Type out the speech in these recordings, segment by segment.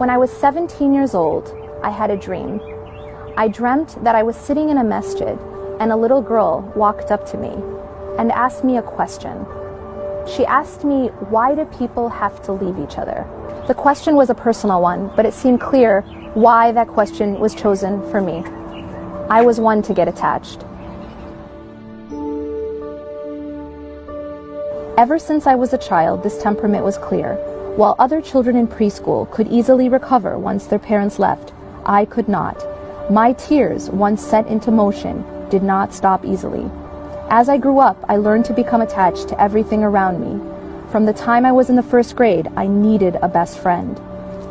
When I was 17 years old, I had a dream. I dreamt that I was sitting in a masjid and a little girl walked up to me and asked me a question. She asked me, why do people have to leave each other? The question was a personal one, but it seemed clear why that question was chosen for me. I was one to get attached. Ever since I was a child, this temperament was clear. While other children in preschool could easily recover once their parents left, I could not. My tears, once set into motion, did not stop easily. As I grew up, I learned to become attached to everything around me. From the time I was in the first grade, I needed a best friend.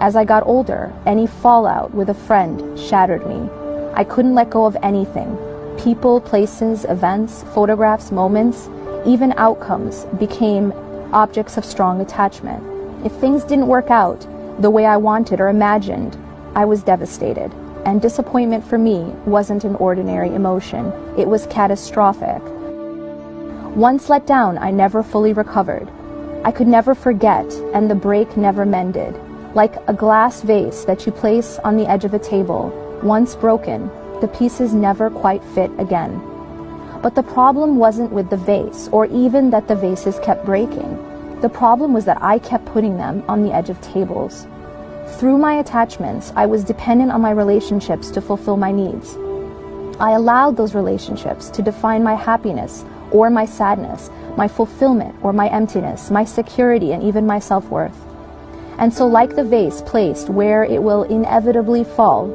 As I got older, any fallout with a friend shattered me. I couldn't let go of anything. People, places, events, photographs, moments, even outcomes became objects of strong attachment. If things didn't work out the way I wanted or imagined, I was devastated. And disappointment for me wasn't an ordinary emotion. It was catastrophic. Once let down, I never fully recovered. I could never forget, and the break never mended. Like a glass vase that you place on the edge of a table, once broken, the pieces never quite fit again. But the problem wasn't with the vase, or even that the vases kept breaking. The problem was that I kept putting them on the edge of tables. Through my attachments, I was dependent on my relationships to fulfill my needs. I allowed those relationships to define my happiness or my sadness, my fulfillment or my emptiness, my security and even my self-worth. And so like the vase placed where it will inevitably fall,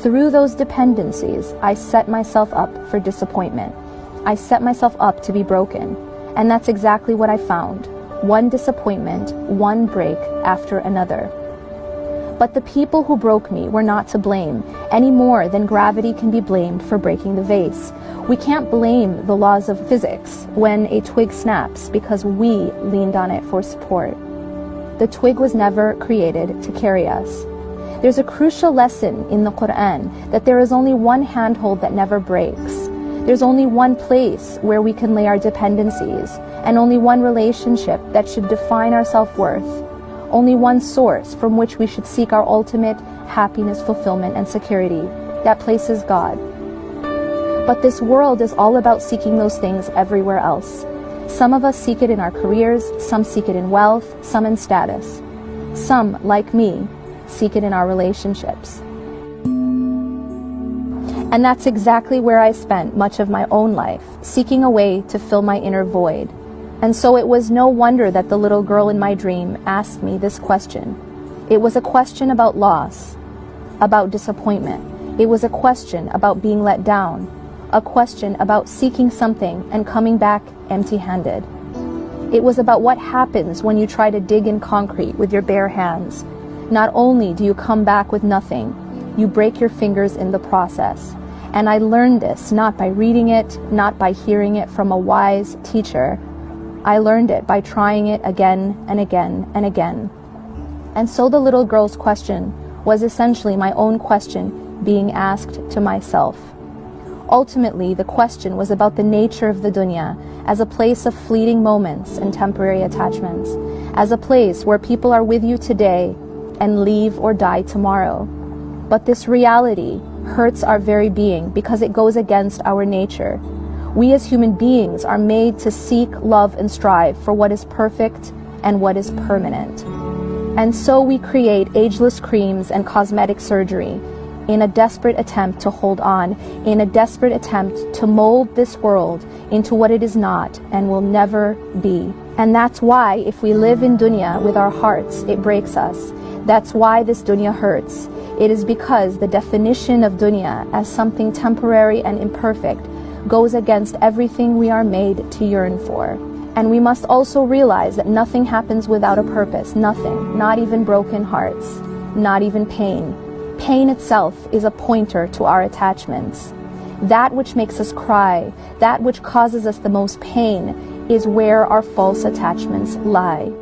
through those dependencies, I set myself up for disappointment. I set myself up to be broken. And that's exactly what I found. One disappointment, one break after another. But the people who broke me were not to blame, any more than gravity can be blamed for breaking the vase. We can't blame the laws of physics when a twig snaps because we leaned on it for support. The twig was never created to carry us. There's a crucial lesson in the Quran that there is only one handhold that never breaks. There's only one place where we can lay our dependencies, and only one relationship that should define our self-worth. Only one source from which we should seek our ultimate happiness, fulfillment, and security. That place is God. But this world is all about seeking those things everywhere else. Some of us seek it in our careers, some seek it in wealth, some in status. Some, like me, seek it in our relationships. And that's exactly where I spent much of my own life, seeking a way to fill my inner void. And so it was no wonder that the little girl in my dream asked me this question. It was a question about loss, about disappointment. It was a question about being let down, a question about seeking something and coming back empty-handed. It was about what happens when you try to dig in concrete with your bare hands. Not only do you come back with nothing, you break your fingers in the process. And I learned this not by reading it, not by hearing it from a wise teacher. I learned it by trying it again and again and again. And so the little girl's question was essentially my own question being asked to myself. Ultimately, the question was about the nature of the dunya as a place of fleeting moments and temporary attachments, as a place where people are with you today and leave or die tomorrow. But this reality hurts our very being because it goes against our nature. We as human beings are made to seek, love, and strive for what is perfect and what is permanent. And so we create ageless creams and cosmetic surgery in a desperate attempt to hold on, in a desperate attempt to mold this world into what it is not and will never be. And that's why if we live in dunya with our hearts, it breaks us. That's why this dunya hurts. It is because the definition of dunya as something temporary and imperfect goes against everything we are made to yearn for. And we must also realize that nothing happens without a purpose, nothing, not even broken hearts, not even pain. Pain itself is a pointer to our attachments. That which makes us cry, that which causes us the most pain, is where our false attachments lie.